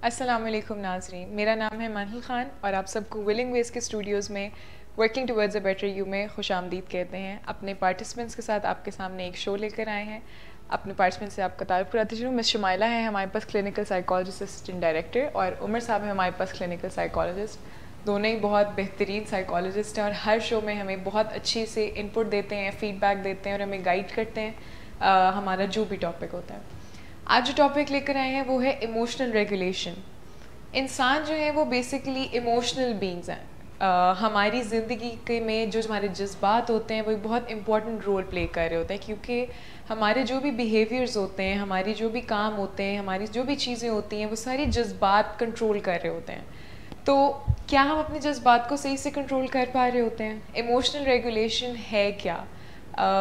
السلام علیکم ناظرین، میرا نام ہے منحل خان اور آپ سب کو ولنگ ویز کے اسٹوڈیوز میں working towards a better you میں خوش آمدید کہتے ہیں. اپنے پارٹیسپینٹس کے ساتھ آپ کے سامنے ایک شو لے کر آئے ہیں. اپنے پارٹیسپینٹ سے آپ کا تعارف کراتی ہوں. مس شمائلہ ہیں ہمارے پاس کلینکل سائیکالوجسٹ اسسٹنٹ ڈائریکٹر، اور عمر صاحب ہیں ہمارے پاس کلینکل سائیکالوجسٹ. دونوں ہی بہت بہترین سائیکالوجسٹ ہیں اور ہر شو میں ہمیں بہت اچھی سے ان پٹ دیتے ہیں، فیڈ بیک دیتے ہیں اور ہمیں گائڈ کرتے ہیں ہمارا جو بھی ٹاپک ہوتا ہے. آج جو ٹاپک لے کر آئے ہیں وہ ہے ایموشنل ریگولیشن. انسان جو ہے وہ بیسیکلی ایموشنل بینگز ہیں. ہماری زندگی کے میں جو ہمارے جذبات ہوتے ہیں وہ ایک بہت امپورٹنٹ رول پلے کر رہے ہوتے ہیں، کیونکہ ہمارے جو بھی بیہیویئرز ہوتے ہیں، ہماری جو بھی کام ہوتے ہیں، ہماری جو بھی چیزیں ہوتی ہیں، وہ ساری جذبات کنٹرول کر رہے ہوتے ہیں. تو کیا ہم اپنے جذبات کو صحیح سے کنٹرول کر پا رہے ہوتے ہیں؟ ایموشنل ریگولیشن ہے کیا؟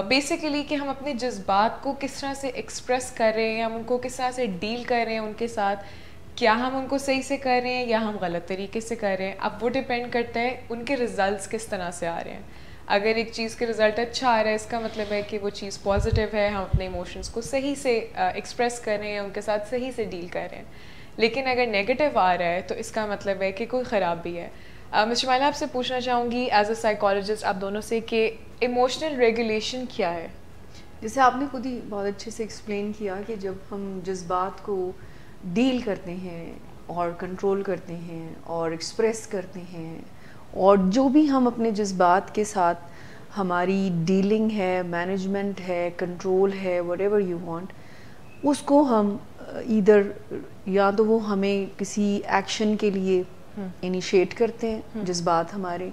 بیسیکلی کہ ہم اپنے جذبات کو کس طرح سے ایکسپریس کر رہے ہیں، ہم ان کو کس طرح سے ڈیل کر رہے ہیں ان کے ساتھ، کیا ہم ان کو صحیح سے کر رہے ہیں یا ہم غلط طریقے سے کر رہے ہیں. اب وہ ڈپینڈ کرتا ہے ان کے ریزلٹس کس طرح سے آ رہے ہیں. اگر ایک چیز کے رزلٹ اچھا آ رہا ہے، اس کا مطلب ہے کہ وہ چیز پازیٹیو ہے، ہم اپنے ایموشنس کو صحیح سے ایکسپریس کر رہے ہیں، ان کے ساتھ صحیح سے ڈیل کر رہے ہیں. لیکن اگر نیگیٹو آ رہا ہے تو اس کا مطلب ہے کہ کوئی خرابی ہے. مس شمائلہ، آپ سے پوچھنا چاہوں گی ایز اے سائیکالوجسٹ آپ دونوں سے کہ ایموشنل ریگولیشن کیا ہے؟ جیسے آپ نے خود ہی بہت اچھے سے ایکسپلین کیا کہ جب ہم جذبات کو ڈیل کرتے ہیں اور کنٹرول کرتے ہیں اور ایکسپریس کرتے ہیں، اور جو بھی ہم اپنے جذبات کے ساتھ ہماری ڈیلنگ ہے، مینجمنٹ ہے، کنٹرول ہے، وٹ ایور یو وانٹ، اس کو ہم ایدر یا تو وہ ہمیں کسی ایکشن کے لیے انیشیٹ کرتے ہیں جذبات ہمارے،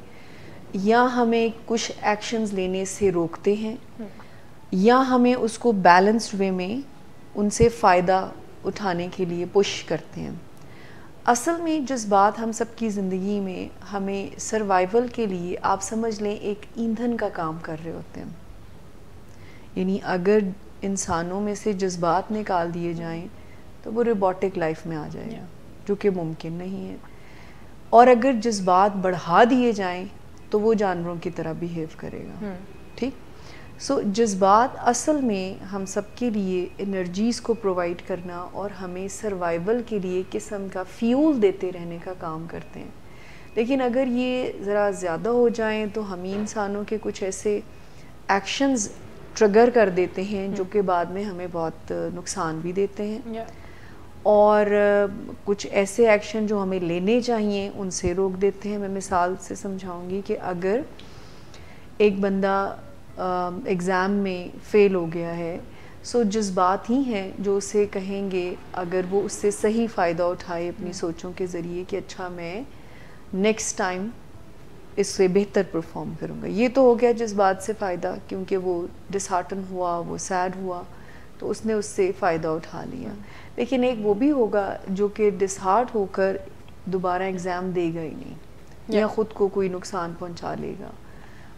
یا ہمیں کچھ ایکشنز لینے سے روکتے ہیں، یا ہمیں اس کو بیلنسڈ وے میں ان سے فائدہ اٹھانے کے لیے پش کرتے ہیں. اصل میں جذبات ہم سب کی زندگی میں ہمیں سروائیول کے لیے آپ سمجھ لیں ایک ایندھن کا کام کر رہے ہوتے ہیں. یعنی اگر انسانوں میں سے جذبات نکال دیے جائیں تو وہ روبوٹک لائف میں آ جائے گا، جو کہ ممکن نہیں ہے. اور اگر جذبات بڑھا دیے جائیں تو وہ جانوروں کی طرح بیہیو کرے گا. ٹھیک؟ سو جذبات اصل میں ہم سب کے لیے انرجیز کو پرووائڈ کرنا اور ہمیں سروائیول کے لیے قسم کا فیول دیتے رہنے کا کام کرتے ہیں. لیکن اگر یہ ذرا زیادہ ہو جائیں تو ہم انسانوں کے کچھ ایسے ایکشنز ٹریگر کر دیتے ہیں جو کہ بعد میں ہمیں بہت نقصان بھی دیتے ہیں، اور کچھ ایسے ایکشن جو ہمیں لینے چاہیے ان سے روک دیتے ہیں. میں مثال سے سمجھاؤں گی کہ اگر ایک بندہ ایگزام میں فیل ہو گیا ہے، سو جذبات ہی ہیں جو اسے کہیں گے اگر وہ اس سے صحیح فائدہ اٹھائے اپنی سوچوں کے ذریعے کہ اچھا میں نیکسٹ ٹائم اس سے بہتر پرفارم کروں گا. یہ تو ہو گیا جذبات سے فائدہ، کیونکہ وہ ڈس ہارٹن ہوا، وہ سیڈ ہوا تو اس نے اس سے فائدہ اٹھا لیا. لیکن ایک وہ بھی ہوگا جو کہ ڈس ہارٹ ہو کر دوبارہ ایگزام دے گا ہی نہیں، یا خود کو کوئی نقصان پہنچا لے گا.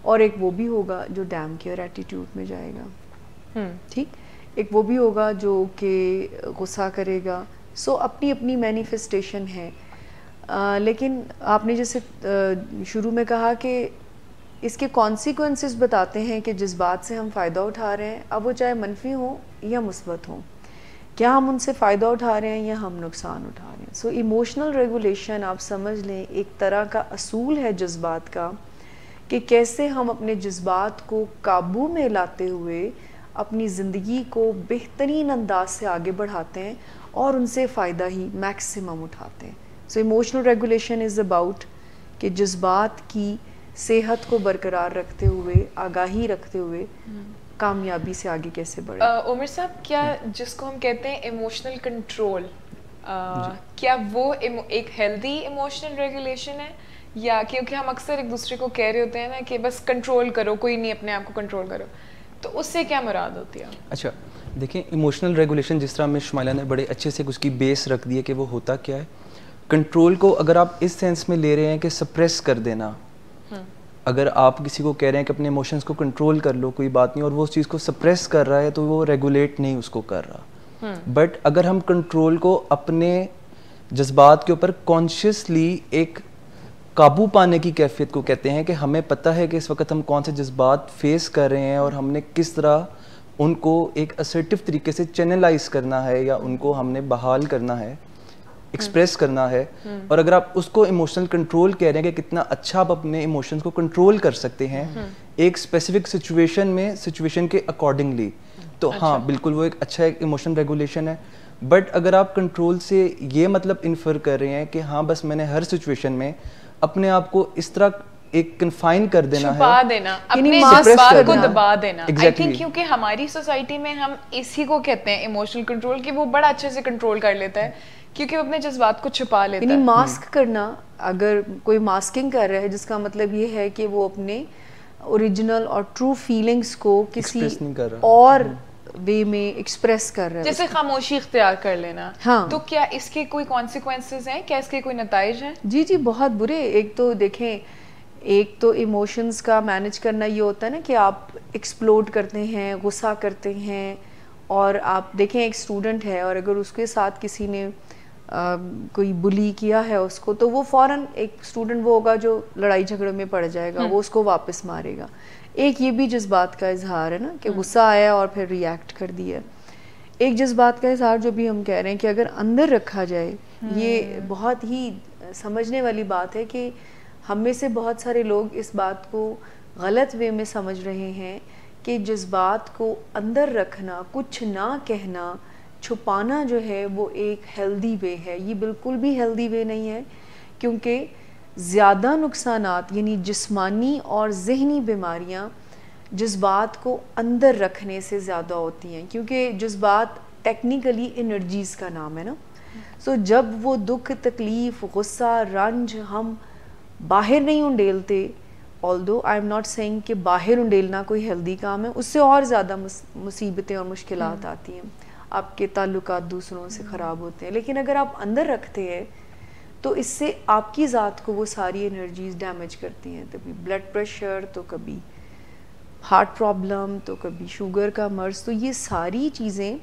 اور ایک وہ بھی ہوگا جو ڈیم کیئر ایٹیٹیوڈ میں جائے گا. ٹھیک؟ ایک وہ بھی ہوگا جو کہ غصہ کرے گا. سو اپنی اپنی مینیفیسٹیشن ہے. لیکن آپ نے جیسے شروع میں کہا کہ اس کے کانسیکوینسز بتاتے ہیں کہ جذبات سے ہم فائدہ اٹھا رہے ہیں، اب وہ چاہے منفی ہوں یا مثبت ہوں، کیا ہم ان سے فائدہ اٹھا رہے ہیں یا ہم نقصان اٹھا رہے ہیں. سو ایموشنل ریگولیشن آپ سمجھ لیں ایک طرح کا اصول ہے جذبات کا، کہ کیسے ہم اپنے جذبات کو قابو میں لاتے ہوئے اپنی زندگی کو بہترین انداز سے آگے بڑھاتے ہیں اور ان سے فائدہ ہی میکسیمم اٹھاتے ہیں. So emotional regulation is about کہ جذبات کی صحت کو برقرار رکھتے ہوئے، آگاہی رکھتے ہوئے کامیابی سے آگے کیسے بڑھے. عمر صاحب، کیا جس کو ہم کہتے ہیں ایموشنل کنٹرول، کیا وہ ایک ہیلدی ایموشنل ریگولیشن ہے؟ یا کیونکہ ہم اکثر ایک دوسرے کو کہہ رہے ہوتے ہیں نا کہ بس کنٹرول کرو، کوئی نہیں، اپنے آپ کو کنٹرول کرو، تو اس سے کیا مراد ہوتی ہے؟ اچھا دیکھیں، ایموشنل ریگولیشن جس طرح مس شمائلہ نے بڑے اچھے سے اس کی بیس رکھ دی ہے کہ وہ ہوتا کیا ہے. کنٹرول کو اگر آپ اس سینس میں لے رہے ہیں کہ سپریس کر دینا، اگر آپ کسی کو کہہ رہے ہیں کہ اپنے ایموشنس کو کنٹرول کر لو، کوئی بات نہیں، اور وہ اس چیز کو سپریس کر رہا ہے تو وہ ریگولیٹ نہیں اس کو کر رہا. بٹ اگر ہم کنٹرول کو اپنے جذبات کے اوپر کانشیسلی ایک قابو پانے کی کیفیت کو کہتے ہیں، کہ ہمیں پتہ ہے کہ اس وقت ہم کون سے جذبات فیس کر رہے ہیں اور ہم نے کس طرح ان کو ایک اسرٹیو طریقے سے چینلائز کرنا ہے یا ان کو ہم نے بحال کرنا ہے. ایکسپریس کرنا ہے, اور اگر آپ اس کو ایموشنل کنٹرول کہہ رہے ہیں کہ کتنا اچھا آپ اپنے ایموشنز کو کنٹرول کر سکتے ہیں ایک اسپیسیفک سچویشن میں, سچویشن کے اکارڈنگلی, تو ہاں بالکل وہ ایک اچھا ایک ایموشن ریگولیشن ہے. بٹ اگر آپ کنٹرول سے یہ مطلب انفر کر رہے ہیں کہ ہاں بس میں نے ہر سچویشن میں اپنے آپ کو اس طرح ایک کنفائن کر دینا ہے, چھپا دینا, اپنے جذبات کو دبا دینا. آئی تھنک کیونکہ ہماری سوسائٹی میں ہم اسی کو کہتے ہیں ایموشنل کنٹرول, کہ وہ بڑا اچھے سے کنٹرول کر لیتا ہے کیونکہ وہ اپنے جذبات کو چھپا لیتا ہے. یعنی ماسک کرنا, اگر کوئی ماسکنگ کر رہا ہے جس کا مطلب یہ ہے کہ وہ اپنے اوریجنل اور ٹرو فیلنگز کو کسی اور وے میں ایکسپریس کر رہا ہے, جیسے خاموشی اختیار کر لینا. ہاں, تو کیا اس کے کوئی کانسیکوینسز ہیں, کیا اس کے کوئی نتائج ہیں؟ جی جی بہت برے. ایک تو دیکھیں, ایک تو ایموشنز کا مینیج کرنا یہ ہوتا ہے نا کہ آپ ایکسپلوڈ کرتے ہیں, غصہ کرتے ہیں, اور آپ دیکھیں ایک اسٹوڈنٹ ہے اور اگر اس کے ساتھ کسی نے کوئی بلی کیا ہے اس کو, تو وہ فوراً ایک اسٹوڈنٹ وہ ہوگا جو لڑائی جھگڑے میں پڑ جائے گا, وہ اس کو واپس مارے گا. ایک یہ بھی جذبات کا اظہار ہے نا کہ غصہ آیا اور پھر ریئیکٹ کر دیا. ایک جذبات کا اظہار جو بھی ہم کہہ رہے ہیں کہ اگر اندر رکھا جائے, یہ بہت ہی سمجھنے والی بات ہے کہ ہم میں سے بہت سارے لوگ اس بات کو غلط وے میں سمجھ رہے ہیں کہ جذبات کو اندر رکھنا, کچھ نہ کہنا, چھپانا جو ہے وہ ایک ہیلدی وے ہے. یہ بالکل بھی ہیلدی وے نہیں ہے, کیونکہ زیادہ نقصانات یعنی جسمانی اور ذہنی بیماریاں جذبات کو اندر رکھنے سے زیادہ ہوتی ہیں, کیونکہ جذبات ٹیکنیکلی انرجیز کا نام ہے نا. سو جب وہ دکھ, تکلیف, غصہ, رنج ہم باہر نہیں انڈیلتے, although I am not saying کہ باہر انڈیلنا کوئی ہیلدی کام ہے, اس سے اور زیادہ مصیبتیں اور مشکلات آتی ہیں, آپ کے تعلقات دوسروں سے خراب ہوتے ہیں. لیکن اگر آپ اندر رکھتے ہیں تو اس سے آپ کی ذات کو وہ ساری انرجیز ڈیمیج کرتی ہیں, کبھی بلڈ پریشر, تو کبھی ہارٹ پرابلم, تو کبھی شوگر کا مرض. تو یہ ساری چیزیں,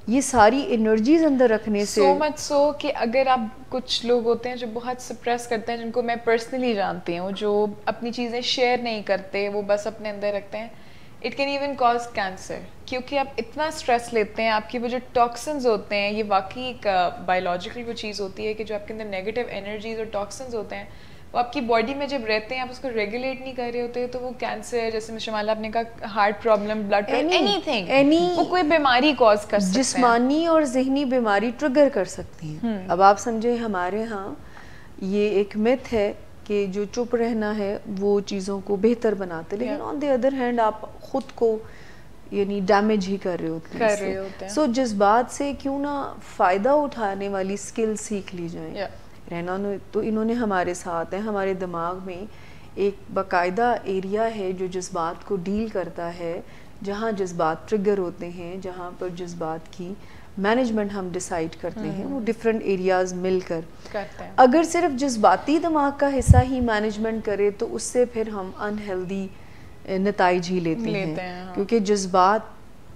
یہ ساری انرجیز اندر رکھنے سے سو مچ سو کہ اگر آپ, کچھ لوگ ہوتے ہیں جو بہت سپریس کرتے ہیں, جن کو میں پرسنلی جانتی ہوں, جو اپنی چیزیں شیئر نہیں کرتے, وہ بس اپنے اندر رکھتے ہیں, it can even cause cancer. کیونکہ آپ اتنا اسٹریس لیتے ہیں, آپ کی وہ جو ٹاکسنز ہوتے ہیں, یہ واقعی ایک بایولوجیکل وہ چیز ہوتی ہے کہ جو آپ کے اندر نیگیٹو انرجیز اور ٹاکسنز ہوتے ہیں, وہ آپ کی باڈی میں جب رہتے ہیں, آپ اس کو ریگولیٹ نہیں کر رہے ہوتے, تو وہ کینسر, جیسے شمالا آپ نے کہا, heart problem, blood pressure, anything, وہ کوئی بیماری کاز کر سکتے ہیں, جسمانی اور ذہنی بیماری ٹریگر کر سکتی ہیں. اب آپ سمجھیں ہمارے ہاں یہ ایک میتھ ہے کہ جو چپ رہنا ہے وہ چیزوں کو بہتر بناتے, لیکن آن دی ادر ہینڈ آپ خود کو یعنی ڈیمیج ہی کر رہے ہوتے ہیں. سو جذبات سے کیوں نہ فائدہ اٹھانے والی اسکل سیکھ لی جائیں. رہنا تو انہوں نے ہمارے ساتھ ہیں, ہمارے دماغ میں ایک باقاعدہ ایریا ہے جو جذبات کو ڈیل کرتا ہے, جہاں جذبات ٹریگر ہوتے ہیں, جہاں پر جذبات کی مینجمنٹ ہم ڈیسائیڈ کرتے ہیں, وہ ڈفرینٹ ایریاز مل کر کرتے ہیں. اگر صرف جذباتی دماغ کا حصہ ہی مینجمنٹ کرے تو اس سے پھر ہم انہیلدی نتائج ہی لیتے ہیں, کیونکہ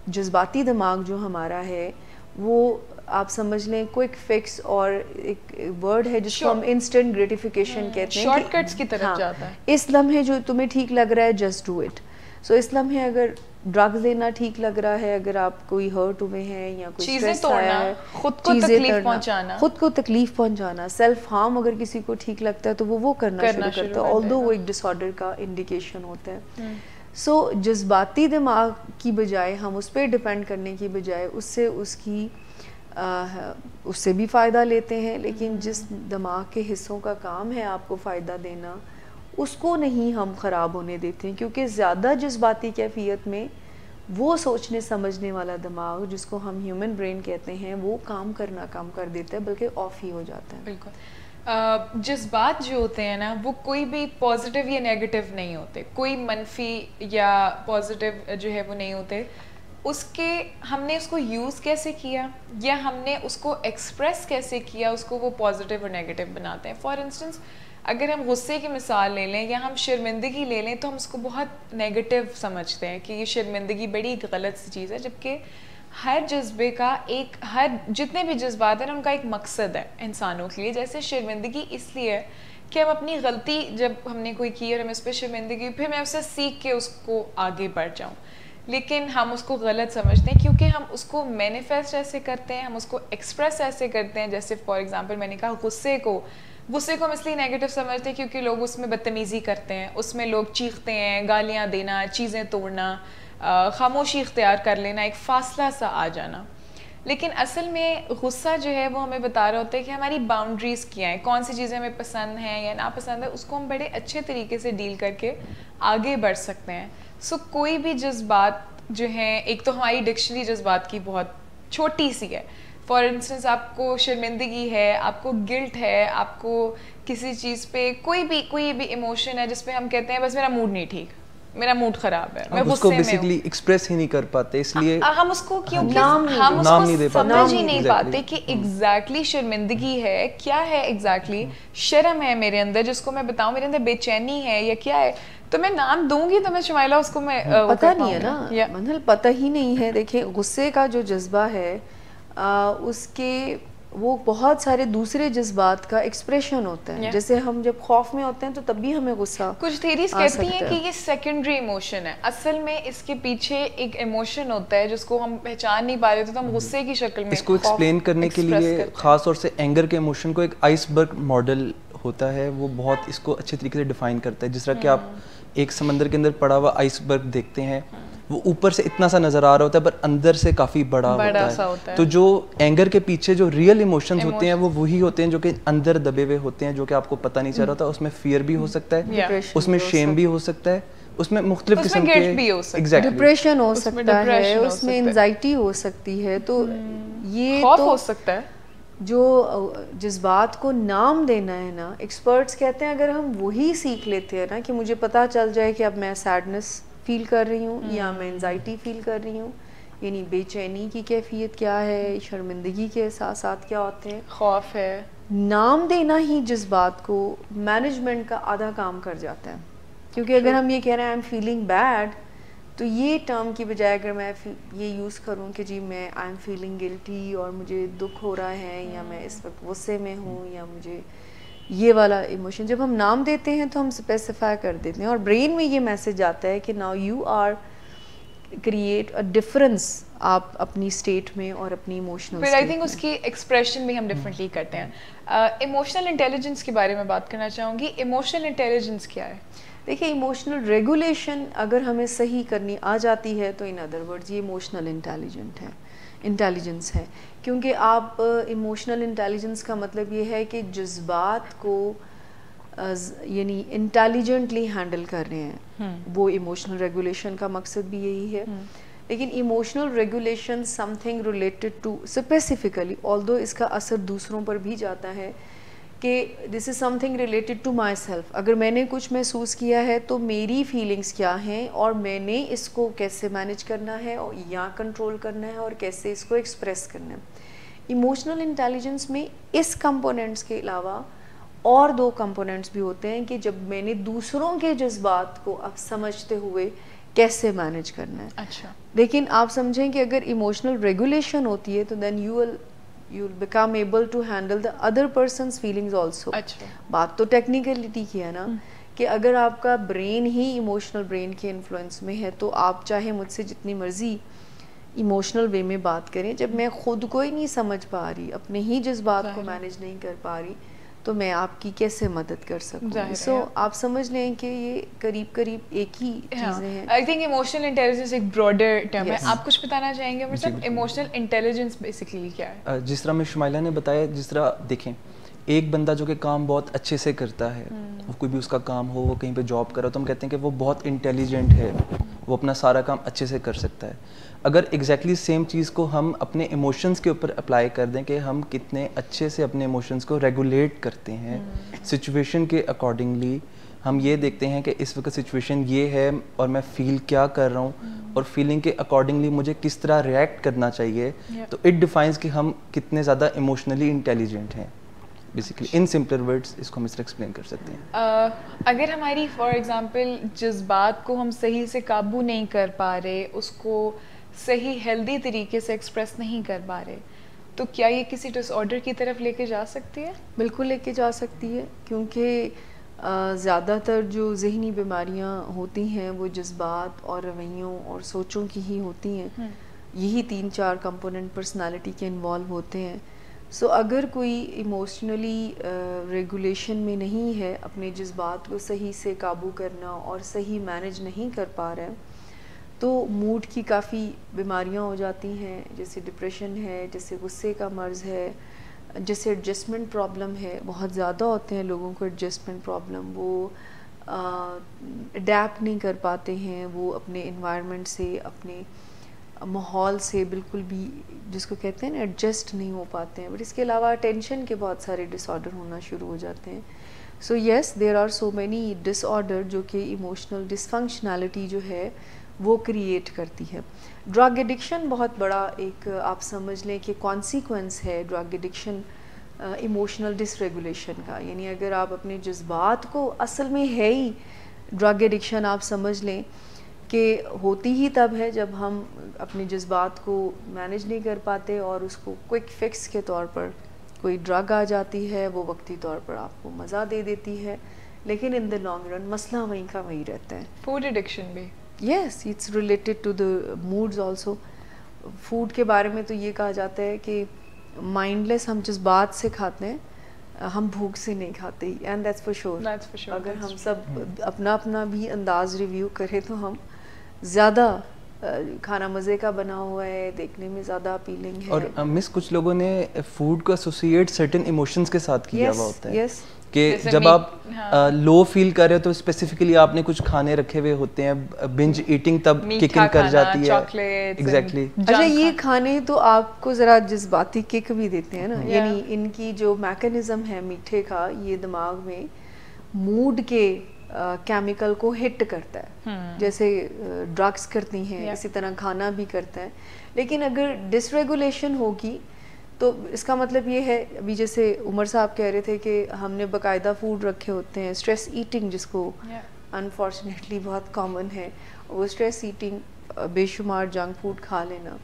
جذباتی دماغ جو ہمارا ہے وہ آپ سمجھ لیں کوئک فکس, اور ایک ورڈ ہے جس کو ہم انسٹنٹ گریٹیفیکیشن کہتے ہیں, شارٹ کٹس کی طرف جاتا ہے. اس لمحے جو تمہیں ٹھیک لگ رہا ہے جسٹ ڈو اٹ. سو اس لمحے اگر ڈرگز لینا ٹھیک لگ رہا ہے, اگر آپ کوئی ہرٹ ہوئے ہیں یا کوئی اسٹریس آیا ہے, خود کو تکلیف پہنچانا, خود کو تکلیف پہنچانا, سیلف ہارم اگر کسی کو ٹھیک لگتا ہے تو وہ کرنا شروع کرتا ہے, آلدو وہ ایک ڈس آرڈر کا انڈیکیشن ہوتا ہے. سو جذباتی دماغ کی بجائے ہم اس پہ ڈپینڈ کرنے کی بجائے اس سے بھی فائدہ لیتے ہیں, لیکن جس دماغ کے حصوں کا کام ہے آپ کو فائدہ دینا, اس کو نہیں ہم خراب ہونے دیتے ہیں, کیونکہ زیادہ جذباتی کیفیت میں وہ سوچنے سمجھنے والا دماغ جس کو ہم ہیومن برین کہتے ہیں وہ کام کرنا کم کر دیتا ہے, بلکہ آف ہی ہو جاتا ہے. بالکل. جذبات جو ہوتے ہیں نا وہ کوئی بھی پازیٹیو یا نیگیٹو نہیں ہوتے, کوئی منفی یا پازیٹیو جو ہے وہ نہیں ہوتے. اس کے ہم نے اس کو یوز کیسے کیا یا ہم نے اس کو ایکسپریس کیسے کیا, اس کو وہ پازیٹیو اور نیگیٹو بناتے ہیں. فار انسٹنس اگر ہم غصے کی مثال لے لیں یا ہم شرمندگی لے لیں تو ہم اس کو بہت نیگیٹو سمجھتے ہیں کہ یہ شرمندگی بڑی غلط سی چیز ہے, جبکہ ہر جذبے کا ایک, جتنے بھی جذبات ہیں نا ان کا ایک مقصد ہے انسانوں کے لیے. جیسے شرمندگی اس لیے ہے کہ ہم اپنی غلطی جب ہم نے کوئی کی اور ہمیں اس پہ شرمندگی, پھر میں اس سے سیکھ کے اس کو آگے بڑھ جاؤں. لیکن ہم اس کو غلط سمجھتے ہیں کیونکہ ہم اس کو مینیفیسٹ ایسے کرتے ہیں, ہم اس کو ایکسپریس ایسے کرتے ہیں. جیسے فار ایگزامپل میں نے کہا غصے کو ہم اس لیے نیگیٹو سمجھتے ہیں کیونکہ لوگ اس میں بدتمیزی کرتے ہیں, اس میں لوگ چیختے ہیں, گالیاں دینا, چیزیں توڑنا, خاموشی اختیار کر لینا, ایک فاصلہ سا آ جانا. لیکن اصل میں غصہ جو ہے وہ ہمیں بتا رہا ہوتا ہے کہ ہماری باؤنڈریز کیا ہیں, کون سی چیزیں ہمیں پسند ہیں یا ناپسند ہے, اس کو ہم بڑے اچھے طریقے سے ڈیل کر کے آگے بڑھ سکتے ہیں. سو کوئی بھی جذبات جو ہیں, ایک تو ہماری ڈکشنری جذبات کی بہت چھوٹی سی ہے. فار انسٹنس آپ کو شرمندگی ہے, آپ کو گلٹ ہے, آپ کو کسی چیز پہ کوئی بھی ایموشن ہے جس پہ ہم کہتے ہیں بس میرا موڈ نہیں ٹھیک, میرا موڈ خراب ہے, میں غصے میں ہوں, بیسیکلی ایکسپریس ہی نہیں کر پاتے, اس لیے ہم اس کو کیونکہ ہم اس کو سمجھ ہی نہیں پاتے کہ ایگزیکٹلی شرمندگی ہے کیا ہے, ایگزیکٹلی شرم ہے میرے اندر جس کو میں بتاؤں میرے اندر بے چینی ہے یا کیا ہے, تو میں نام دوں گی تو میں شمائلہ اس کو میں پتہ نہیں ہے نا منہل, پتہ ہی نہیں ہے. دیکھیں غصے کا جو جذبہ ہے اس کے وہ بہت سارے دوسرے جذبات کا ایکسپریشن ہوتا ہے. جیسے ہم جب خوف میں ہوتے ہیں تو تب بھی ہمیں غصہ, کچھ تھیریز کہتی ہیں کہ یہ سیکنڈری ایموشن ہے, اصل میں اس کے پیچھے ایک ایموشن ہوتا ہے جس کو ہم پہچان نہیں پا رہے تو ہم غصے کی شکل میں اس کو ایکسپلین کرنے کے لیے خاص طور سے اینگر کے ایموشن کو ایک آئس برگ ماڈل ہوتا ہے, وہ بہت اس کو اچھے طریقے سے ڈیفائن کرتا ہے. جس طرح کہ آپ ایک سمندر کے اندر پڑا ہوا آئس برگ دیکھتے ہیں, وہ اوپر سے اتنا سا نظر آ رہا ہوتا ہے پر اندر سے کافی بڑا ہوتا ہے. تو جو اینگر کے پیچھے جو ریئل ایموشنز ہوتے ہیں وہ وہی ہوتے ہیں جو کہ اندر دبے ہوئے ہوتے ہیں, جو کہ آپ کو پتہ نہیں چل رہا ہوتا. اس میں فیئر بھی ہو سکتا ہے, اس میں شیم بھی ہو سکتا ہے, اس میں مختلف قسم کے ڈپریشن ہو سکتا ہے, اس میں انزائٹی ہو سکتی ہے. تو یہ خوف ہو سکتا ہے. جو جذبات کو نام دینا ہے نا, ایکسپرٹس کہتے ہیں اگر ہم وہی سیکھ لیتے ہیں نا کہ مجھے پتہ چل جائے کہ اب میں سیڈنس فیل کر رہی ہوں یا میں انزائٹی فیل کر رہی ہوں, یعنی بے چینی کی کیفیت کیا ہے, شرمندگی کے احساسات کیا ہوتے ہیں, خوف ہے, نام دینا ہی جذبات کو مینجمنٹ کا آدھا کام کر جاتا ہے. کیونکہ اگر ہم یہ کہہ رہے ہیں آئی ایم فیلنگ بیڈ, تو یہ ٹرم کی بجائے اگر میں یہ یوز کروں کہ جی میں آئی ایم فیلنگ گلٹی اور مجھے دکھ ہو رہا ہے یا میں اس وقت غصے میں ہوں یا مجھے یہ والا ایموشن, جب ہم نام دیتے ہیں تو ہم اسپیسیفائی کر دیتے ہیں اور برین میں یہ میسج آتا ہے کہ now you are create a difference آپ اپنی اسٹیٹ میں اور اپنی ایموشنل. پھر آئی تھنک اس کی ایکسپریشن بھی ہم ڈفرینٹلی کرتے ہیں. ایموشنل انٹیلیجنس کے بارے میں بات کرنا چاہوں گی. ایموشنل انٹیلیجنس کیا ہے؟ دیکھیے ایموشنل ریگولیشن اگر ہمیں صحیح کرنی آ جاتی ہے تو ان ادر ورڈز یہ ایموشنل انٹیلیجنس ہے. کیونکہ آپ ایموشنل انٹیلیجنس کا مطلب یہ ہے کہ جذبات کو یعنی انٹیلیجنٹلی ہینڈل کر رہے ہیں, وہ ایموشنل ریگولیشن کا مقصد بھی یہی ہے. لیکن emotional regulation something related to specifically, although اس کا اثر دوسروں پر بھی جاتا ہے, کہ this is something related to myself. اگر میں نے کچھ محسوس کیا ہے تو میری فیلنگس کیا ہیں اور میں نے اس کو کیسے مینیج کرنا ہے یا کنٹرول کرنا ہے اور کیسے اس کو ایکسپریس کرنا ہے. ایموشنل انٹیلیجنس میں اس کمپوننٹس کے علاوہ اور دو کمپوننٹس بھی ہوتے ہیں کہ جب میں نے دوسروں کے جذبات کو اب سمجھتے ہوئے کیسے مینیج کرنا ہے. اچھا, لیکن آپ سمجھیں کہ اگر ایموشنل ریگولیشن ہوتی ہے تو دین you'll become able to handle the other person's feelings also. بات تو ٹیکنیکلٹی کی ہے نا, کہ اگر آپ کا برین ہی ایموشنل برین کے انفلوئنس میں ہے تو آپ چاہے مجھ سے جتنی مرضی ایموشنل وے میں بات کریں, جب میں خود کو ہی نہیں سمجھ پا رہی, اپنے ہی جذبات کو مینیج نہیں کر پا رہی, تو میں آپ کی کیسے مدد کر سکوں. سو آپ سمجھ لیں کہ یہ قریب ایک ہی چیزیں ہیں. آئی تھنک ایموشنل انٹیلیجنس ایک براڈر ٹرم ہے. آپ کچھ بتانا چاہیں گے مطلب ایموشنل انٹیلیجنس بیسیکلی کیا ہے؟ جس طرح میں شمائلہ نے بتایا, جس طرح دیکھیں ایک بندہ جو کہ کام بہت اچھے سے کرتا ہے, وہ کوئی بھی اس کا کام ہو, وہ کہیں پہ جاب کر رہا ہو, تو ہم کہتے ہیں کہ وہ بہت انٹیلیجنٹ ہے, وہ اپنا سارا کام اچھے سے کر سکتا ہے. اگر ایگزیکٹلی سیم چیز کو ہم اپنے ایموشنز کے اوپر اپلائی کر دیں کہ ہم کتنے اچھے سے اپنے ایموشنز کو ریگولیٹ کرتے ہیں سچویشن کے اکارڈنگلی, ہم یہ دیکھتے ہیں کہ اس وقت سچویشن یہ ہے اور میں فیل کیا کر رہا ہوں اور فیلنگ کے اکارڈنگلی مجھے کس طرح ریئیکٹ کرنا چاہیے, تو اٹ ڈیفائنس کہ ہم کتنے زیادہ ایموشنلی انٹیلیجنٹ ہیں. بیسیکلی ان سمپلر ورڈز اس کو ہم اس طرح ایکسپلین کر سکتے ہیں. اگر ہماری فار ایگزامپل جذبات کو ہم صحیح سے قابو نہیں کر پا رہے, اس کو صحیح ہیلدی طریقے سے ایکسپریس نہیں کر پا رہے, تو کیا یہ کسی ڈس آرڈر کی طرف لے کے جا سکتی ہے؟ بالکل لے کے جا سکتی ہے, کیونکہ زیادہ تر جو ذہنی بیماریاں ہوتی ہیں وہ جذبات اور رویوں اور سوچوں کی ہی ہوتی ہیں. یہی 3-4 کمپوننٹ پرسنالٹی کے انوالو ہوتے ہیں. سو اگر کوئی ایموشنلی ریگولیشن میں نہیں ہے, اپنے جذبات کو صحیح سے قابو کرنا اور صحیح مینیج نہیں کر پا رہا ہے, تو موڈ کی کافی بیماریاں ہو جاتی ہیں, جیسے ڈپریشن ہے, جیسے غصے کا مرض ہے, جیسے ایڈجسٹمنٹ پرابلم ہے. بہت زیادہ ہوتے ہیں لوگوں کو ایڈجسٹمنٹ پرابلم, وہ اڈیپٹ نہیں کر پاتے ہیں, وہ اپنے انوائرمنٹ سے, اپنے ماحول سے بالکل بھی, جس کو کہتے ہیں نا, ایڈجسٹ نہیں ہو پاتے ہیں. بٹ اس کے علاوہ ٹینشن کے بہت سارے ڈس آرڈر ہونا شروع ہو جاتے ہیں. So yes, there are so many disorder جو کہ ایموشنل ڈسفنکشنالٹی جو ہے وہ کریٹ کرتی ہے. ڈرگ ایڈکشن بہت بڑا ایک آپ سمجھ لیں کہ کانسیکوینس ہے ڈرگ ایڈکشن ایموشنل ڈس ریگولیشن کا. یعنی اگر آپ اپنے جذبات کو, اصل میں ہے ہی ڈرگ ایڈکشن آپ سمجھ لیں کہ ہوتی ہی تب ہے جب ہم اپنے جذبات کو مینیج نہیں کر پاتے اور اس کو کوئک فکس کے طور پر کوئی ڈرگ آ جاتی ہے, وہ وقتی طور پر آپ کو مزہ دے دیتی ہے, لیکن ان دا لانگ رن مسئلہ وہیں کا وہیں رہتا ہے. فوڈ ایڈکشن بھی yes, it's related to the moods also. Food کے بارے میں تو یہ کہا جاتا ہے کہ مائنڈ لیس ہم جس بات سے کھاتے ہیں, ہم بھوک سے نہیں کھاتے, اینڈ دیٹس فار شیور. اگر ہم سب اپنا اپنا بھی انداز ریویو کریں تو ہم زیادہ کھانا مزے کا بنا ہوا ہے, دیکھنے میں زیادہ اپیلنگ ہے. اور مس کچھ لوگوں نے فوڈ کو ایسوسیٹ سرٹن ایموشنز کے ساتھ کیا ہوا ہوتا ہے کہ جب آپ لو فیل کر رہے ہو تو اسپیسیفکلی آپ نے کچھ کھانے رکھے ہوئے ہوتے ہیں, بنج ایٹنگ تب کک ان کر جاتی ہے. ایگزیکٹلی. اچھا, یہ کھانے تو آپ کو ذرا جذباتی کک بھی دیتے ہیں نا. یعنی ان کی جو میکانزم ہے میٹھے کا, یہ دماغ میں موڈ کے کیمیکل کو ہٹ کرتا ہے, جیسے ڈرگس کرتی ہیں اسی طرح کھانا بھی کرتا ہے. لیکن اگر ڈس ریگولیشن ہوگی تو اس کا مطلب یہ ہے, ابھی جیسے عمر صاحب کہہ رہے تھے کہ ہم نے باقاعدہ فوڈ رکھے ہوتے ہیں, اسٹریس ایٹنگ جس کو انفارچونیٹلی بہت کامن ہے, وہ اسٹریس ایٹنگ, بے شمار جنک فوڈ کھا لینا,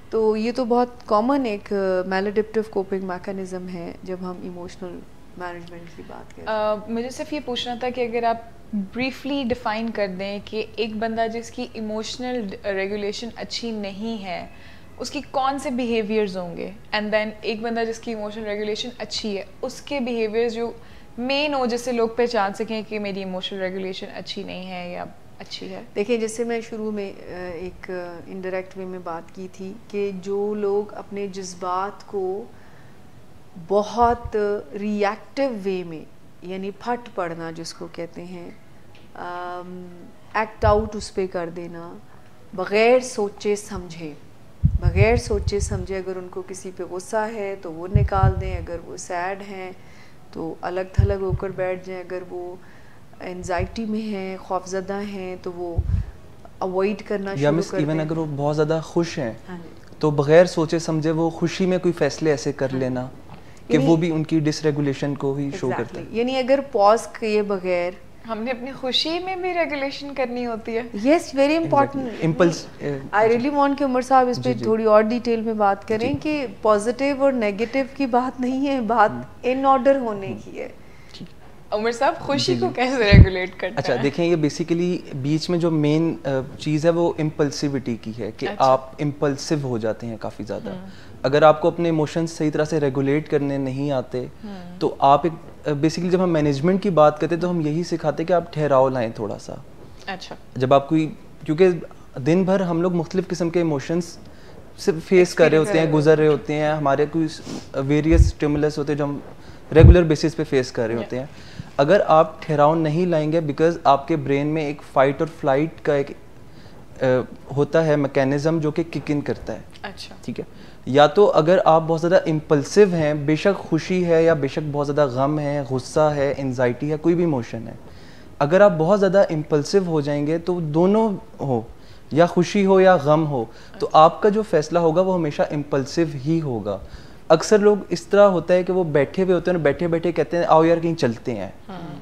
تو یہ تو بہت کامن ایک میلاڈپٹیو کوپنگ میکانزم ہے جب ہم ایموشنل مینجمنٹ کی بات کریں. مجھے صرف یہ پوچھنا تھا کہ اگر آپ بریفلی ڈیفائن کر دیں کہ ایک بندہ جس کی ایموشنل ریگولیشن اچھی نہیں ہے اس کی کون سے بیہیویئرز ہوں گے, اینڈ دین ایک بندہ جس کی ایموشنل ریگولیشن اچھی ہے اس کے بیہیویئرز جو مین ہو جس سے لوگ پہچان سکیں کہ میری ایموشنل ریگولیشن اچھی نہیں ہے یا اچھی ہے. دیکھیں, جیسے میں شروع میں ایک انڈائریکٹ وے میں بات کی تھی کہ جو لوگ اپنے جذبات کو بہت ری ایکٹیو وے میں, یعنی پھٹ پڑنا جس کو کہتے ہیں, ایکٹ آؤٹ اس پہ کر دینا بغیر سوچے سمجھے, اگر ان کو کسی پہ غصہ ہے تو وہ نکال دیں, اگر وہ سیڈ ہیں تو الگ تھلگ ہو کر بیٹھ جائیں, اگر وہ انزائٹی میں ہیں, خوفزدہ ہیں تو وہ اوائڈ کرنا شروع کر دیں. ایون اگر وہ بہت زیادہ خوش ہیں تو بغیر سوچے سمجھے وہ خوشی میں کوئی فیصلے ایسے کر لینا کہ وہ بھی ان کی ڈس ریگولیشن کو ہی شو کرتا ہے. یعنی اگر پاز کیے بغیر ہم نے اپنی خوشی میں بھی ریگولیشن کرنی ہوتی ہے. Yes, very important. Impulse, I really want کہ عمر صاحب اس پہ تھوڑی اور ڈیٹیل میں بات کریں کہ پازیٹیو اور نیگیٹو کی بات نہیں ہے, بات ان آرڈر ہونے کی ہے. عمر صاحب خوشی کو کیسے ریگولیٹ کرتے ہیں؟ اچھا دیکھیں, یہ بیسیکلی بیچ میں جو مین چیز ہے وہ امپلسیوٹی کی ہے کہ آپ امپلسو ہو جاتے ہیں کافی زیادہ. اگر آپ کو اپنے ایموشنز صحیح طرح سے ریگولیٹ کرنے نہیں آتے تو آپ ایک بیسیکلی جب ہم مینجمنٹ کی بات کرتے تو ہم یہی سکھاتے کہ آپ ٹھہراؤ لائیں تھوڑا سا. اچھا, جب آپ کوئی, کیونکہ دن بھر ہم لوگ مختلف قسم کے ایموشنز سے فیس کر رہے ہوتے ہیں, گزر رہے ہوتے ہیں, ہمارے کوئی ویریس اسٹیمولس ہوتے ہیں جو ہم ریگولر بیسس پہ فیس کر رہے ہوتے ہیں. اگر آپ ٹھہراؤ نہیں لائیں گے بیکاز آپ کے برین میں ایک فائٹ اور فلائٹ کا ایک ہوتا ہے میکینزم جو کہ کک ان کرتا ہے. اچھا, ٹھیک ہے, یا تو اگر آپ بہت زیادہ امپلسو ہیں, بے شک خوشی ہے یا بے شک بہت زیادہ غم ہے, غصہ ہے, انزائٹی ہے, کوئی بھی ایموشن ہے, اگر آپ بہت زیادہ امپلسو ہو جائیں گے تو دونوں ہو, یا خوشی ہو یا غم ہو, تو آپ کا جو فیصلہ ہوگا وہ ہمیشہ امپلسو ہی ہوگا. اکثر لوگ اس طرح ہوتا ہے کہ وہ بیٹھے ہوئے ہوتے ہیں, بیٹھے بیٹھے کہتے ہیں آؤ یار کہیں چلتے ہیں,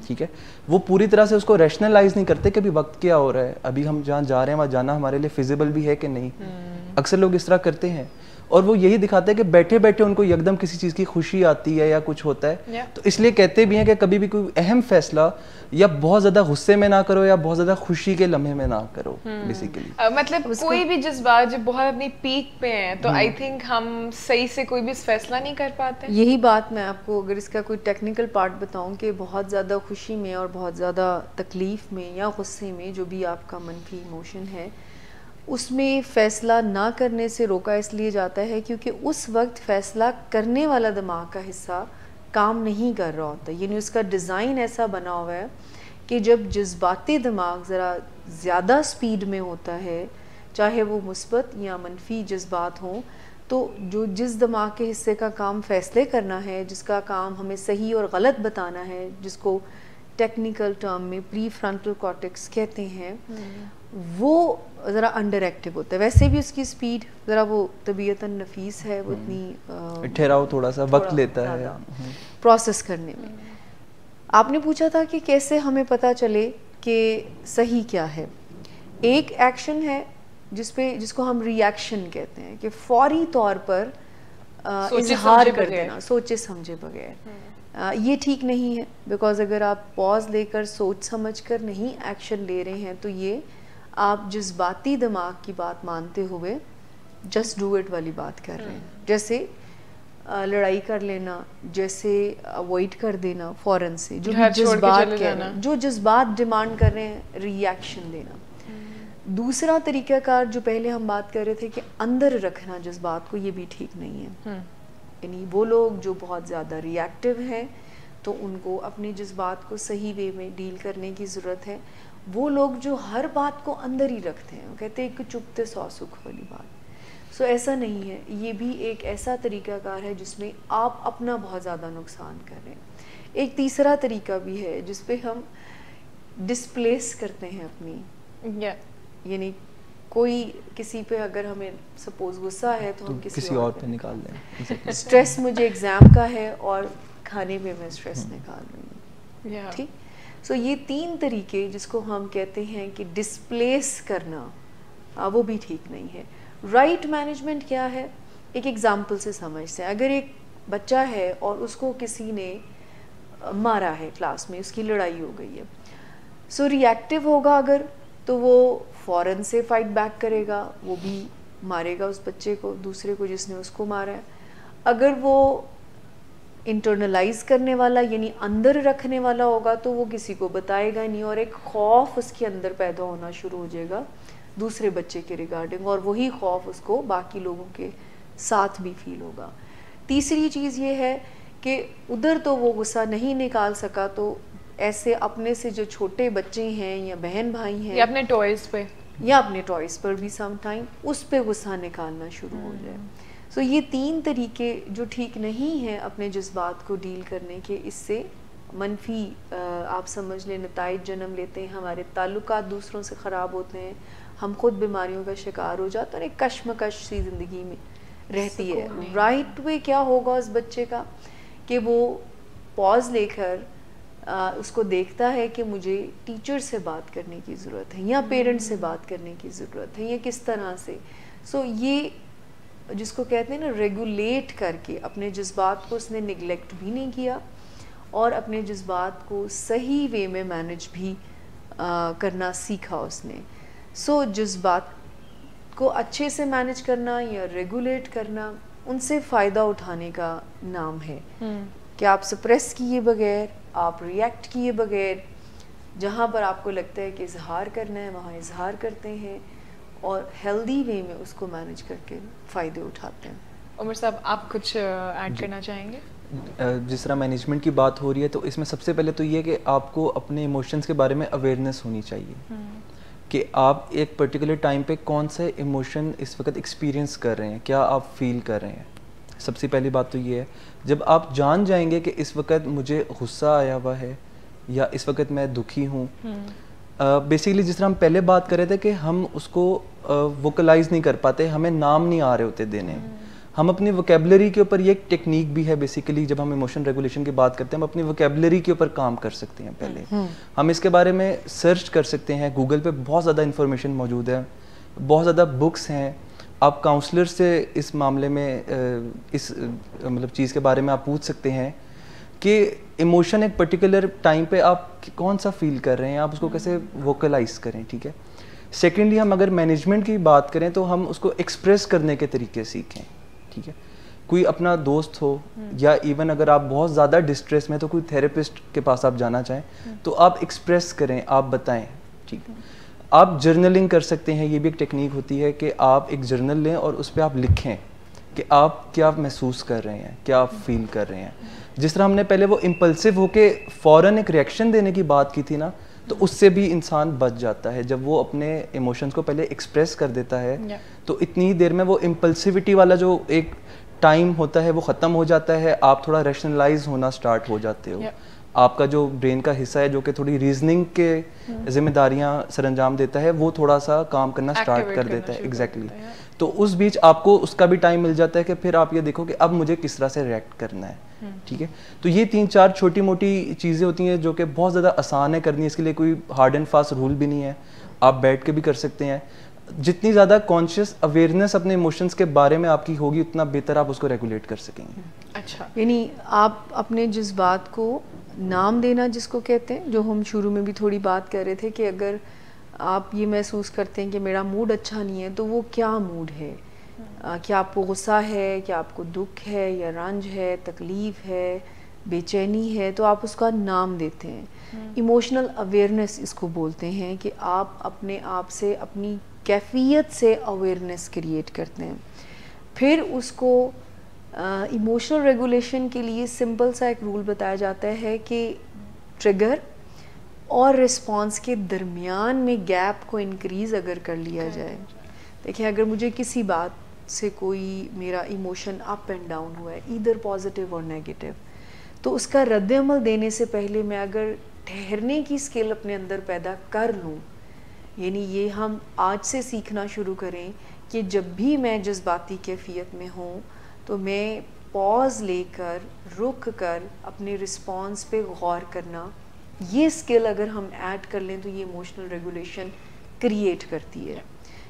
ٹھیک ہے, وہ پوری طرح سے اس کو ریشنلائز نہیں کرتے کہ ابھی وقت کیا ہو رہا ہے, ابھی ہم جہاں جا رہے ہیں وہاں جانا ہمارے لیے فیزیبل بھی ہے کہ نہیں. اکثر لوگ اس طرح کرتے ہیں اور وہ یہی دکھاتا ہے کہ بیٹھے بیٹھے ان کو یکدم کسی چیز کی خوشی آتی ہے یا کچھ ہوتا ہے. تو اس لیے کہتے بھی ہیں کہ کبھی بھی کوئی اہم فیصلہ یا بہت زیادہ غصے میں نہ کرو یا بہت زیادہ خوشی کے لمحے میں نہ کرو بیسیکلی. مطلب کوئی بھی جذبات جب بہت اپنی پیک پہ ہیں تو آئی تھنک ہم صحیح سے کوئی بھی فیصلہ نہیں کر پاتے. یہی بات میں آپ کو اگر اس کا کوئی ٹیکنیکل پارٹ بتاؤں کہ بہت زیادہ خوشی میں اور بہت زیادہ تکلیف میں یا غصے میں جو بھی آپ کا منفی ایموشن ہے اس میں فیصلہ نہ کرنے سے روکا اس لیے جاتا ہے کیونکہ اس وقت فیصلہ کرنے والا دماغ کا حصہ کام نہیں کر رہا ہوتا. یعنی اس کا ڈیزائن ایسا بنا ہوا ہے کہ جب جذباتی دماغ ذرا زیادہ سپیڈ میں ہوتا ہے, چاہے وہ مثبت یا منفی جذبات ہوں, تو جس دماغ کے حصے کا کام فیصلے کرنا ہے, جس کا کام ہمیں صحیح اور غلط بتانا ہے, جس کو ٹیکنیکل ٹرم میں پری فرنٹل کارٹیکس کہتے ہیں, وہ ذرا انڈر ایکٹیو ہوتا ہے. ویسے بھی اس کی سپیڈ ذرا وہ طبیعتاً نفیس ہے, وہ اتنی ٹھہراؤ تھوڑا سا وقت لیتا ہے پروسیس کرنے میں. آپ نے پوچھا تھا کہ کیسے ہمیں پتہ چلے کہ صحیح کیا ہے. ایک ایکشن ہے جس کو ہم ری ایکشن کہتے ہیں کہ فوری طور پر اظہار کر دینا سوچے سمجھے بغیر. یہ ٹھیک نہیں ہے بیکاز اگر آپ پاز لے کر سوچ سمجھ کر نہیں ایکشن لے رہے ہیں تو یہ آپ جذباتی دماغ کی بات مانتے ہوئے جسٹ ڈو اٹ والی بات کر رہے ہیں. جیسے لڑائی کر لینا, جیسے اوائڈ کر دینا فوراً سے, جو جذبات کہہ رہے ہیں, جو جذبات ڈیمانڈ کر رہے ہیں, ری ایکشن دینا. دوسرا طریقہ کار جو پہلے ہم بات کر رہے تھے کہ اندر رکھنا جذبات کو, یہ بھی ٹھیک نہیں ہے. یعنی وہ لوگ جو بہت زیادہ ری ایکٹیو ہیں تو ان کو اپنے جذبات کو صحیح وے میں ڈیل کرنے کی ضرورت ہے. وہ لوگ جو ہر بات کو اندر ہی رکھتے ہیں, وہ کہتے ہیں کہ چپتے سو سکھ والی بات. سو ایسا نہیں ہے. یہ بھی ایک ایسا طریقہ کار ہے جس میں آپ اپنا بہت زیادہ نقصان کر رہے ہیں. ایک تیسرا طریقہ بھی ہے جس پہ ہم ڈسپلیس کرتے ہیں اپنی, یعنی کوئی کسی پہ اگر ہمیں سپوز غصہ ہے تو ہم کسی اور پہ نکال دیں. اسٹریس مجھے ایگزام کا ہے اور کھانے پہ میں اسٹریس نکال رہی ہوں. ٹھیک. سو یہ تین طریقے جس کو ہم کہتے ہیں کہ ڈسپلیس کرنا, وہ بھی ٹھیک نہیں ہے. رائٹ مینجمنٹ کیا ہے, ایک ایگزامپل سے سمجھتے ہیں. اگر ایک بچہ ہے اور اس کو کسی نے مارا ہے کلاس میں, اس کی لڑائی ہو گئی ہے, سو ری ایکٹیو ہوگا اگر تو وہ فوراً سے فائٹ بیک کرے گا, وہ بھی مارے گا اس بچے کو, دوسرے کو جس نے اس کو مارا ہے. اگر وہ انٹرنلائز کرنے والا یعنی اندر رکھنے والا ہوگا تو وہ کسی کو بتائے گا نہیں, اور ایک خوف اس کے اندر پیدا ہونا شروع ہو جائے گا دوسرے بچے کے ریگارڈنگ, اور وہی خوف اس کو باقی لوگوں کے ساتھ بھی فیل ہوگا. تیسری چیز یہ ہے کہ ادھر تو وہ غصہ نہیں نکال سکا تو ایسے اپنے سے جو چھوٹے بچے ہیں یا بہن بھائی ہیں یا اپنے ٹوائز پر بھی سم ٹائم اس پہ غصہ نکالنا شروع ہو جائے. سو یہ تین طریقے جو ٹھیک نہیں ہیں اپنے جذبات کو ڈیل کرنے کے, اس سے منفی آپ سمجھ لیں نتائج جنم لیتے ہیں, ہمارے تعلقات دوسروں سے خراب ہوتے ہیں, ہم خود بیماریوں کا شکار ہو جاتے ہیں, اور ایک کشمکش سی زندگی میں رہتی ہے. رائٹ وے کیا ہوگا اس بچے کا کہ وہ پاز لے کر اس کو دیکھتا ہے کہ مجھے ٹیچر سے بات کرنے کی ضرورت ہے یا پیرنٹ سے بات کرنے کی ضرورت ہے, یا کس طرح سے. سو یہ جس کو کہتے ہیں نا ریگولیٹ کر کے اپنے جذبات کو اس نے نگلیکٹ بھی نہیں کیا, اور اپنے جذبات کو صحیح وے میں مینج بھی کرنا سیکھا اس نے. سو جذبات کو اچھے سے مینج کرنا یا ریگولیٹ کرنا, ان سے فائدہ اٹھانے کا نام ہے کہ آپ سپریس کیے بغیر, آپ ریئیکٹ کیے بغیر, جہاں پر آپ کو لگتا ہے کہ اظہار کرنا ہے وہاں اظہار کرتے ہیں, اور ہیلدی وے میں اس کو مینج کر کے فائدے اٹھاتے ہیں. عمر صاحب آپ کچھ ایڈ کرنا چاہیں گے؟ جس طرح مینجمنٹ کی بات ہو رہی ہے تو اس میں سب سے پہلے تو یہ کہ آپ کو اپنے ایموشنز کے بارے میں اویئرنیس ہونی چاہیے کہ آپ ایک پرٹیکولر ٹائم پہ کون سے ایموشن اس وقت ایکسپیرینس کر رہے ہیں, کیا آپ فیل کر رہے ہیں. سب سے پہلی بات تو یہ ہے, جب آپ جان جائیں گے کہ اس وقت مجھے غصہ آیا ہوا ہے یا اس وقت میں دکھی ہوں, بیسیکلی جس طرح ہم پہلے بات کر رہے تھے کہ ہم اس کو ووکلائز نہیں کر پاتے, ہمیں نام نہیں آ رہے ہوتے دینے. ہم اپنی ووکیبلری کے اوپر, یہ ایک ٹیکنیک بھی ہے بیسیکلی, جب ہم ایموشن ریگولیشن کی بات کرتے ہیں ہم اپنی ووکیبلری کے اوپر کام کر سکتے ہیں. پہلے ہم اس کے بارے میں سرچ کر سکتے ہیں, گوگل پہ بہت زیادہ انفارمیشن موجود ہے, بہت زیادہ بکس ہیں, آپ کاؤنسلر سے اس معاملے میں اس مطلب چیز کے بارے میں آپ پوچھ سکتے ہیں کہ ایموشن ایک پرٹیکولر ٹائم پہ آپ کون سا فیل کر رہے ہیں, آپ اس کو کیسے ووکلائز کریں, ٹھیک ہے. سیکنڈلی ہم اگر مینجمنٹ کی بات کریں تو ہم اس کو ایکسپریس کرنے کے طریقے سیکھیں, ٹھیک ہے. کوئی اپنا دوست ہو یا ایون اگر آپ بہت زیادہ ڈسٹریس میں تو کوئی تھراپسٹ کے پاس آپ جانا چاہیں تو آپ ایکسپریس کریں, آپ بتائیں, ٹھیک ہے. آپ جرنلنگ کر سکتے ہیں, یہ بھی ایک ٹیکنیک ہوتی ہے کہ آپ ایک جرنل لیں اور اس پہ آپ لکھیں کہ آپ کیا محسوس کر رہے ہیں, کیا آپ فیل کر رہے ہیں. جس طرح ہم نے پہلے وہ امپلسو ہو کے فوراً ایک ریئیکشن دینے کی بات کی تھی نا, تو اس سے بھی انسان بچ جاتا ہے. جب وہ اپنے ایموشنز کو پہلے ایکسپریس کر دیتا ہے تو اتنی دیر میں وہ امپلسیوٹی والا جو ایک ٹائم ہوتا ہے وہ ختم ہو جاتا ہے, آپ تھوڑا ریشنلائز ہونا سٹارٹ ہو جاتے ہو. آپ کا جو برین کا حصہ ہے جو کہ تھوڑی ریزننگ کے ذمہ داریاں سر انجام دیتا ہے وہ تھوڑا سا کام کرنا سٹارٹ کر دیتا ہے. ایگزیکٹلی. تو اس بیچ آپ کو اس کا بھی ٹائم مل جاتا ہے کہ پھر آپ یہ دیکھو کہ اب مجھے کس طرح سے ریئیکٹ کرنا ہے, ٹھیک ہے. تو یہ 3-4 چھوٹی موٹی چیزیں ہوتی ہیں جو کہ بہت زیادہ آسان ہے کرنی. اس کے لیے کوئی ہارڈ اینڈ فاسٹ رول بھی نہیں ہے, آپ بیٹھ کے بھی کر سکتے ہیں. جتنی زیادہ کانشیس اویئرنیس اپنے ایموشنس کے بارے میں آپ کی ہوگی اتنا بہتر آپ اس کو ریگولیٹ کر سکیں گے. اچھا, یعنی آپ اپنے جذبات کو نام دینا جس کو کہتے ہیں, جو ہم شروع میں بھی تھوڑی بات کر رہے تھے کہ اگر آپ یہ محسوس کرتے ہیں کہ میرا موڈ اچھا نہیں ہے تو وہ کیا موڈ ہے, کیا آپ کو غصہ ہے, کیا آپ کو دکھ ہے یا رنج ہے, تکلیف ہے, بے چینی ہے, تو آپ اس کا نام دیتے ہیں. ایموشنل اویئرنیس اس کو بولتے ہیں کہ آپ اپنے آپ سے اپنی کیفیت سے اویئرنیس کریٹ کرتے ہیں. پھر اس کو ایموشنل ریگولیشن کے لیے سمپل سا ایک رول بتایا جاتا ہے کہ ٹریگر اور رسپانس کے درمیان میں گیپ کو انکریز اگر کر لیا جائے. دیکھیں, اگر مجھے کسی بات سے کوئی میرا ایموشن اپ اینڈ ڈاؤن ہوا ہے, ایدر پازیٹیو اور نیگیٹو, تو اس کا رد عمل دینے سے پہلے میں اگر ٹھہرنے کی اسکل اپنے اندر پیدا کر لوں, یعنی یہ ہم آج سے سیکھنا شروع کریں کہ جب بھی میں جذباتی کیفیت میں ہوں تو میں پاز لے کر, رک کر اپنے رسپانس پہ غور کرنا, یہ اسکل اگر ہم ایڈ کر لیں تو یہ ایموشنل ریگولیشن کریٹ کرتی ہے.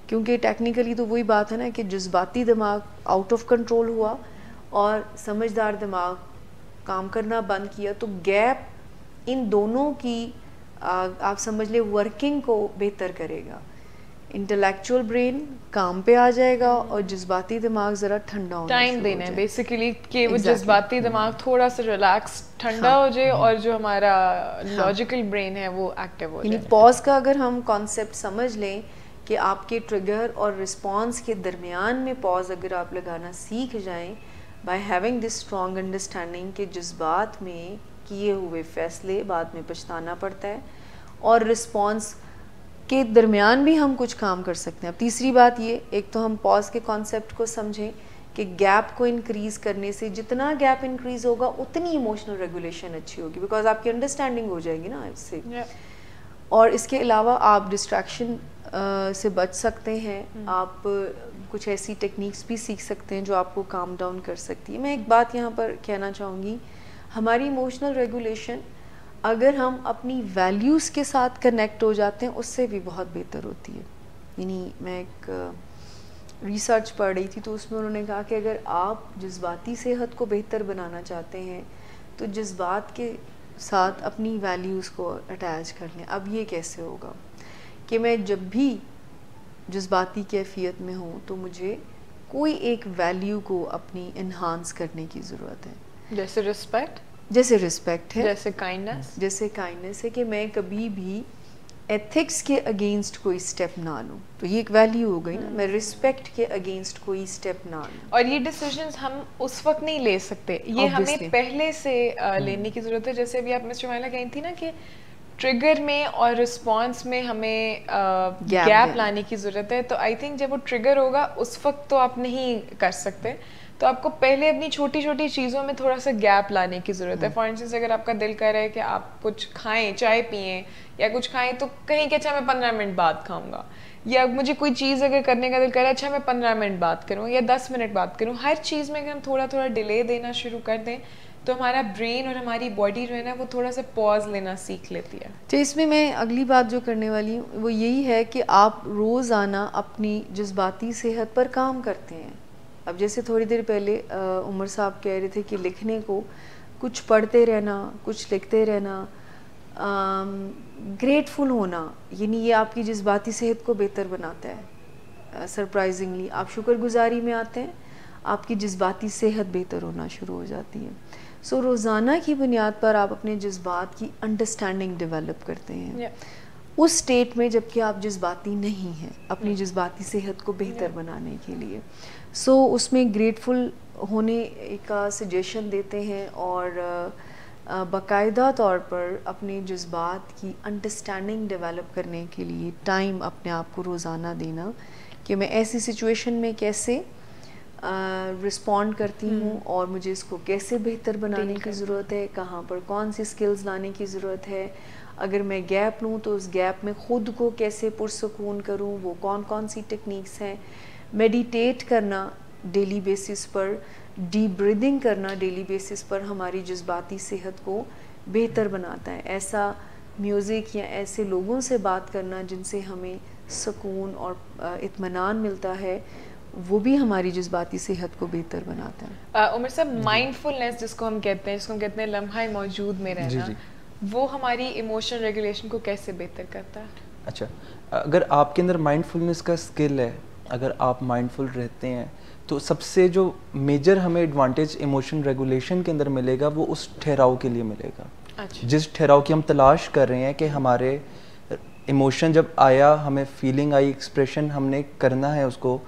کیونکہ ٹیکنیکلی تو وہی بات ہے نا کہ جذباتی دماغ آؤٹ آف کنٹرول ہوا اور سمجھدار دماغ کام کرنا بند کیا, تو گیپ ان دونوں کی آپ سمجھ لیں ورکنگ کو بہتر کرے گا. انٹلیکچوئل برین کام پہ آ جائے گا اور جذباتی دماغ ذرا ٹھنڈا ہونا ٹائم دینا ہے بیسیکلی کہ وہ جذباتی دماغ تھوڑا سا ریلیکس ٹھنڈا ہو جائے اور جو ہمارا لاجیکل برین ہے وہ ایکٹیو ہو جائے. یعنی پاز کا اگر ہم کانسیپٹ سمجھ لیں کہ آپ کے ٹریگر اور رسپانس کے درمیان میں پاز اگر آپ لگانا سیکھ جائیں by having this strong understanding کہ جذبات میں کیے ہوئے فیصلے بعد میں پچھتانا پڑتا ہے اور رسپانس کے درمیان بھی ہم کچھ کام کر سکتے ہیں. اب تیسری بات یہ, ایک تو ہم پاز کے کانسیپٹ کو سمجھیں کہ گیپ کو انکریز کرنے سے جتنا گیپ انکریز ہوگا اتنی ایموشنل ریگولیشن اچھی ہوگی, بیکاز آپ کی انڈرسٹینڈنگ ہو جائے گی نا اس سے. اور اس کے علاوہ آپ ڈسٹریکشن سے بچ سکتے ہیں, آپ کچھ ایسی ٹیکنیکس بھی سیکھ سکتے ہیں جو آپ کو کام ڈاؤن کر سکتی ہے. میں ایک بات یہاں پر کہنا چاہوں گی, ہماری ایموشنل ریگولیشن اگر ہم اپنی ویلیوز کے ساتھ کنیکٹ ہو جاتے ہیں اس سے بھی بہت بہتر ہوتی ہے. یعنی میں ایک ریسرچ پڑھ رہی تھی تو اس میں انہوں نے کہا کہ اگر آپ جذباتی صحت کو بہتر بنانا چاہتے ہیں تو جذبات کے ساتھ اپنی ویلیوز کو اٹیچ کر لیں. اب یہ کیسے ہوگا کہ میں جب بھی جذباتی کیفیت میں ہوں تو مجھے کوئی ایک ویلیو کو اپنی انہانس کرنے کی ضرورت ہے. جیسے رسپیکٹ, جیسے رسپیکٹ ہے, جیسے کائنڈنس, جیسے کائنڈنس ہے کہ میں کبھی بھی ایتھکس کے اگینسٹ کوئی سٹیپ نہ لوں, تو یہ ایک ویلیو ہو گئی نا. میں رسپیکٹ کے اگینسٹ کوئی سٹیپ نہ لوں. اور یہ ڈیسیجنز ہم اس وقت نہیں لے سکتے, یہ ہمیں پہلے سے لینے کی ضرورت ہے. جیسے ابھی آپ مسٹر مائلا کہی تھی نا کہ ٹریگر میں اور رسپانس میں ہمیں گیپ لانے کی ضرورت ہے. تو آئی تھنک جب وہ ٹریگر ہوگا اس وقت تو آپ نہیں کر سکتے, تو آپ کو پہلے اپنی چھوٹی چھوٹی چیزوں میں تھوڑا سا گیپ لانے کی ضرورت ہے. فار انسٹنس اگر آپ کا دل کر رہا ہے کہ آپ کچھ کھائیں, چائے پئیں یا کچھ کھائیں, تو کہیں کہ اچھا میں 15 منٹ بعد کھاؤں گا, یا مجھے کوئی چیز اگر کرنے کا دل کر رہا ہے اچھا میں 15 منٹ بعد کروں یا 10 منٹ بعد کروں. ہر چیز میں اگر ہم تھوڑا تھوڑا ڈیلے دینا شروع کر دیں تو ہمارا برین اور ہماری باڈی جو ہے نا وہ تھوڑا سا پاز لینا سیکھ لیتی ہے. تو اس میں اگلی بات جو کرنے والی ہوں وہ یہی ہے کہ آپ روزانہ اپنی جذباتی صحت پر کام کرتے ہیں. اب جیسے تھوڑی دیر پہلے عمر صاحب کہہ رہے تھے کہ لکھنے کو کچھ پڑھتے رہنا, کچھ لکھتے رہنا, گریٹفل ہونا, یعنی یہ آپ کی جذباتی صحت کو بہتر بناتا ہے. سرپرائزنگلی آپ شکر گزاری میں آتے ہیں, آپ کی جذباتی صحت بہتر ہونا شروع ہو جاتی ہے. سو روزانہ کی بنیاد پر آپ اپنے جذبات کی انڈرسٹینڈنگ ڈیولپ کرتے ہیں اس سٹیٹ میں جب کہ آپ جذباتی نہیں ہیں, اپنی جذباتی صحت کو بہتر بنانے کے لیے. سو اس میں گریٹفل ہونے کا سجیشن دیتے ہیں اور باقاعدہ طور پر اپنے جذبات کی انڈرسٹینڈنگ ڈیولپ کرنے کے لیے ٹائم اپنے آپ کو روزانہ دینا کہ میں ایسی سچویشن میں کیسے رسپونڈ کرتی ہوں اور مجھے اس کو کیسے بہتر بنانے کی ضرورت ہے, کہاں پر کون سی سکلز لانے کی ضرورت ہے. اگر میں گیپ لوں تو اس گیپ میں خود کو کیسے پرسکون کروں, وہ کون کون سی ٹیکنیکس ہیں. میڈیٹیٹ کرنا ڈیلی بیسس پر, ڈیپ بریدنگ کرنا ڈیلی بیسس پر ہماری جذباتی صحت کو بہتر بناتا ہے. ایسا میوزک یا ایسے لوگوں سے بات کرنا جن سے ہمیں سکون اور اطمینان ملتا ہے وہ بھی ہماری جذباتی صحت کو بہتر بناتا ہے. عمر صاحب مائنڈ فلنس جس کو ہم کہتے ہیں لمحہ موجود میں رہنا, وہ ہماری ایموشن ریگولیشن کو کیسے بہتر کرتا ہے؟ اچھا, اگر آپ کے اندر مائنڈ فلنس کا اسکل ہے, اگر آپ مائنڈ فل رہتے ہیں تو سب سے جو میجر ہمیں ایڈوانٹیج ایموشن ریگولیشن کے اندر ملے گا وہ اس ٹھہراؤ کے لیے ملے گا. جس ٹھہراؤ کی ہم تلاش کر رہے ہیں کہ ہمارے ایموشن جب آیا, ہمیں فیلنگ آئی, ایکسپریشن ہم نے کرنا ہے, اس کو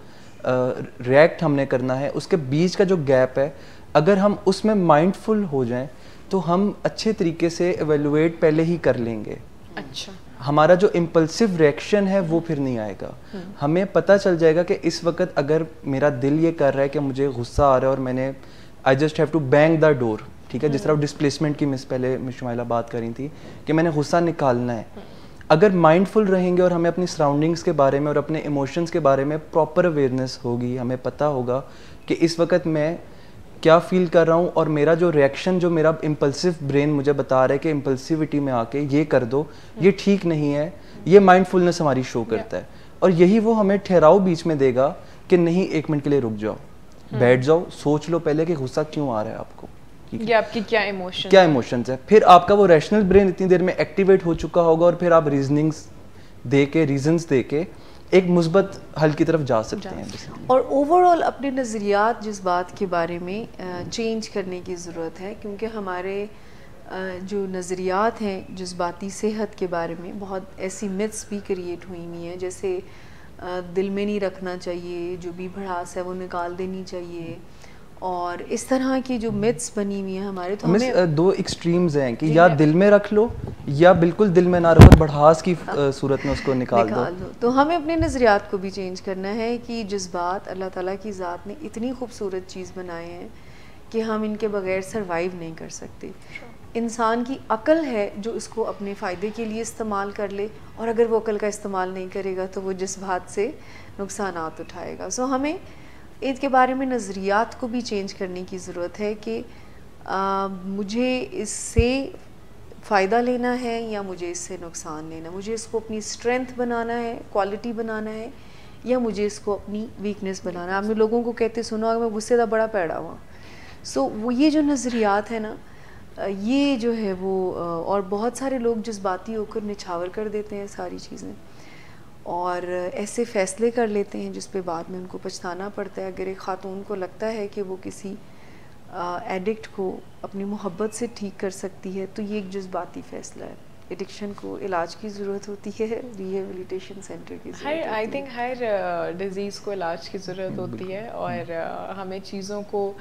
ریئیکٹ ہم نے کرنا ہے, اس کے بیچ کا جو گیپ ہے اگر ہم اس میں مائنڈ فل ہو جائیں تو ہم اچھے طریقے سے ایویلویٹ پہلے ہی کر لیں گے. اچھا, ہمارا جو امپلسو ریئیکشن ہے وہ پھر نہیں آئے گا. ہمیں پتہ چل جائے گا کہ اس وقت اگر میرا دل یہ کر رہا ہے کہ مجھے غصہ آ رہا ہے اور میں نے I just have to bang the door, ٹھیک ہے, جس طرح ڈسپلیسمنٹ کی پہلے شمائلہ بات کر رہی تھی کہ میں نے غصہ نکالنا ہے. اگر مائنڈ فل رہیں گے اور ہمیں اپنی سراؤنڈنگس کے بارے میں اور اپنے ایموشنس کے بارے میں پراپر اویئرنیس ہوگی, ہمیں پتہ ہوگا کہ اس وقت میں کیا فیل کر رہا ہوں اور میرا جو ریئیکشن جو میرا امپلسو برین مجھے بتا رہا ہے کہ امپلسیوٹی میں آ کے یہ کر دو, یہ ٹھیک نہیں ہے, یہ مائنڈ فلنس ہماری شو کرتا ہے. اور یہی وہ ہمیں ٹھہراؤ بیچ میں دے گا کہ نہیں, 1 منٹ کے لیے رک جاؤ, بیٹھ جاؤ, سوچ لو پہلے کہ غصہ کیوں آ رہا ہے آپ کو, یہ آپ کی کیا ایموشنز ہے. پھر آپ کا وہ ریشنل برین اتنی دیر میں ایکٹیویٹ ہو چکا ہوگا اور پھر آپ ریزننگز دے کے, ریزنز دے کے ایک مثبت حل کی طرف جا سکتے ہیں. اور اوور آل اپنے نظریات جذبات کے بارے میں چینج کرنے کی ضرورت ہے, کیونکہ ہمارے جو نظریات ہیں جذباتی صحت کے بارے میں بہت ایسی متس بھی کریٹ ہوئی ہوئی ہیں, جیسے دل میں نہیں رکھنا چاہیے, جو بھی بھڑاس ہے وہ نکال دینی چاہیے, اور اس طرح کی جو متس بنی ہوئی ہیں ہمارے. تو ہمیں 2 ایکسٹریمز ہیں کہ یا دل میں رکھ لو یا بالکل دل میں نہ رکھو, بڑھاس کی صورت میں اس کو نکال دو. تو ہمیں اپنے نظریات کو بھی چینج کرنا ہے کہ جذبات اللہ تعالیٰ کی ذات نے اتنی خوبصورت چیز بنائے ہیں کہ ہم ان کے بغیر سروائیو نہیں کر سکتے. انسان کی عقل ہے جو اس کو اپنے فائدے کے لیے استعمال کر لے, اور اگر وہ عقل کا استعمال نہیں کرے گا تو وہ جذبات سے نقصانات اٹھائے گا. سو ہمیں عید کے بارے میں نظریات کو بھی چینج کرنے کی ضرورت ہے کہ مجھے اس سے فائدہ لینا ہے یا مجھے اس سے نقصان لینا, مجھے اس کو اپنی اسٹرینتھ بنانا ہے, کوالٹی بنانا ہے, یا مجھے اس کو اپنی ویکنیس بنانا ہے. آپ نے لوگوں کو کہتے سنو اگر میں غصے کا بڑا پیڑا ہوا. سو وہ یہ جو نظریات ہیں نا, یہ جو ہے وہ, اور بہت سارے لوگ جذباتی ہو کر نچھاور کر دیتے ہیں ساری چیزیں اور ایسے فیصلے کر لیتے ہیں جس پہ بعد میں ان کو پچھتانا پڑتا ہے. اگر ایک خاتون کو لگتا ہے کہ وہ کسی ایڈکٹ کو اپنی محبت سے ٹھیک کر سکتی ہے تو یہ ایک جذباتی فیصلہ ہے. ایڈکشن کو علاج کی ضرورت ہوتی ہے, ریہیبلیٹیشن سینٹر کی ضرورت ہوتی ہے. آئی تھنک ہر ڈیزیز کو علاج کی ضرورت ہوتی ہے, اور ہمیں چیزوں کو,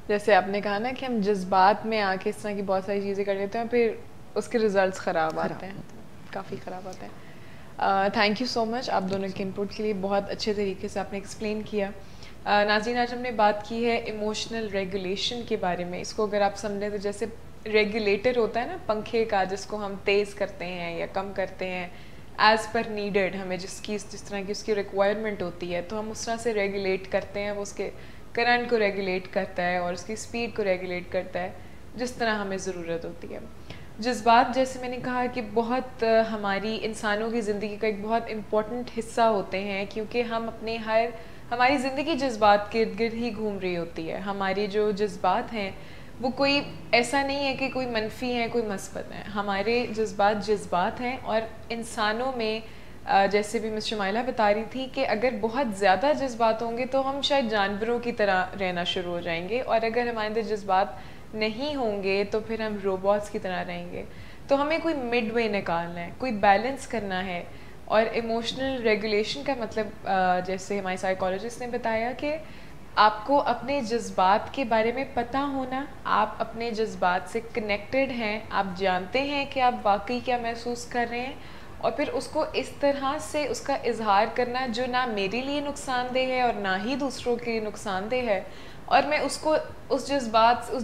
جیسے آپ نے کہا نا کہ ہم جذبات میں آ کے اس طرح کی بہت ساری چیزیں کر لیتے ہیں, پھر اس کے ریزلٹس خراب آتے ہیں, کافی خراب آتے ہیں. تھینک یو سو مچ آپ دونوں کے انپٹ کے لیے, بہت اچھے طریقے سے آپ نے ایکسپلین کیا. ناظرین آج ہم نے بات کی ہے ایموشنل ریگولیشن کے بارے میں. اس کو اگر آپ سمجھیں تو جیسے ریگولیٹر ہوتا ہے نا پنکھے کا, جس کو ہم تیز کرتے ہیں یا کم کرتے ہیں ایز پر نیڈیڈ, ہمیں جس طرح کی اس کی ریکوائرمنٹ ہوتی ہے تو ہم اس طرح سے ریگولیٹ کرتے ہیں. وہ اس کے کرنٹ کو ریگولیٹ کرتا ہے اور اس کی اسپیڈ کو ریگولیٹ کرتا ہے جس طرح ہمیں ضرورت ہوتی ہے. جذبات جیسے میں نے کہا کہ بہت ہماری انسانوں کی زندگی کا ایک بہت امپورٹنٹ حصہ ہوتے ہیں, کیونکہ ہم ہماری زندگی جذبات کے ارد گرد ہی گھوم رہی ہوتی ہے. ہماری جو جذبات ہیں وہ کوئی ایسا نہیں ہے کہ کوئی منفی ہیں کوئی مثبت ہیں. ہمارے جذبات ہیں, اور انسانوں میں جیسے بھی مس شمائلہ بتا رہی تھی کہ اگر بہت زیادہ جذبات ہوں گے تو ہم شاید جانوروں کی طرح رہنا شروع ہو جائیں گے, اور اگر ہمارے اندر جذبات نہیں ہوں گے تو پھر ہم روبوٹس کی طرح رہیں گے. تو ہمیں کوئی مڈ وے نکالنا ہے, کوئی بیلنس کرنا ہے. اور ایموشنل ریگولیشن کا مطلب جیسے ہمارے سائیکالوجسٹ نے بتایا کہ آپ کو اپنے جذبات کے بارے میں پتہ ہونا, آپ اپنے جذبات سے کنیکٹڈ ہیں, آپ جانتے ہیں کہ آپ واقعی کیا محسوس کر رہے ہیں, اور پھر اس کو اس طرح سے اس کا اظہار کرنا جو نہ میرے لیے نقصان دہ ہے اور نہ ہی دوسروں کے لیے نقصان دہ ہے, اور میں اس کو اس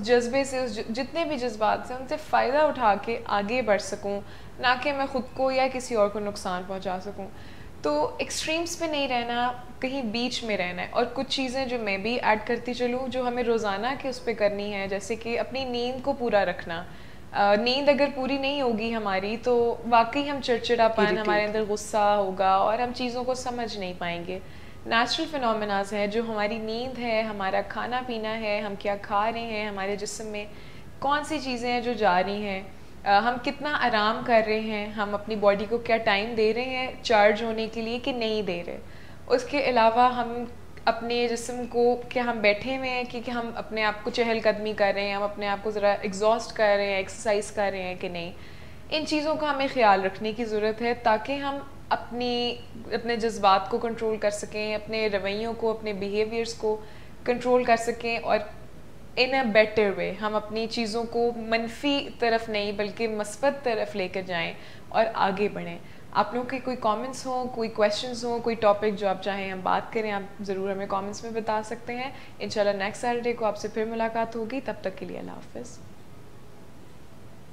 جذبے سے جتنے بھی جذبات سے ان سے فائدہ اٹھا کے آگے بڑھ سکوں, نہ کہ میں خود کو یا کسی اور کو نقصان پہنچا سکوں. تو ایکسٹریمز پہ نہیں رہنا, کہیں بیچ میں رہنا ہے. اور کچھ چیزیں جو میں بھی ایڈ کرتی چلوں جو ہمیں روزانہ کے اس پہ کرنی ہے, جیسے کہ اپنی نیند کو پورا رکھنا. نیند اگر پوری نہیں ہوگی ہماری تو واقعی ہم چڑچڑا پن, ہمارے اندر غصہ ہوگا اور ہم چیزوں کو سمجھ نہیں پائیں گے. نیچرل فنومیناز ہیں جو ہماری نیند ہے, ہمارا کھانا پینا ہے, ہم کیا کھا رہے ہیں, ہمارے جسم میں کون سی چیزیں ہیں جو جا رہی ہیں, ہم کتنا آرام کر رہے ہیں, ہم اپنی باڈی کو کیا ٹائم دے رہے ہیں چارج ہونے کے لیے کہ نہیں دے رہے. اس کے علاوہ ہم اپنے جسم کو, کیا ہم بیٹھے ہوئے ہیں کہ ہم اپنے آپ کو چہل قدمی کر رہے ہیں, ہم اپنے آپ کو ذرا ایگزاسٹ کر رہے ہیں, ایکسرسائز کر رہے ہیں کہ نہیں. ان چیزوں کا ہمیں خیال رکھنے کی ضرورت ہے تاکہ ہم اپنے جذبات کو کنٹرول کر سکیں, اپنے رویوں کو, اپنے بیہیویئرس کو کنٹرول کر سکیں, اور ان اے بیٹر وے ہم اپنی چیزوں کو منفی طرف نہیں بلکہ مثبت طرف لے کر جائیں اور آگے بڑھیں. آپ لوگوں کے کوئی کامنٹس ہوں, کوئی کویشچنز ہوں, کوئی ٹاپک جو آپ چاہیں ہم بات کریں, آپ ضرور ہمیں کامنٹس میں بتا سکتے ہیں. انشاءاللہ نیکسٹ سیٹرڈے کو آپ سے پھر ملاقات ہوگی. تب تک کے لیے اللہ حافظ.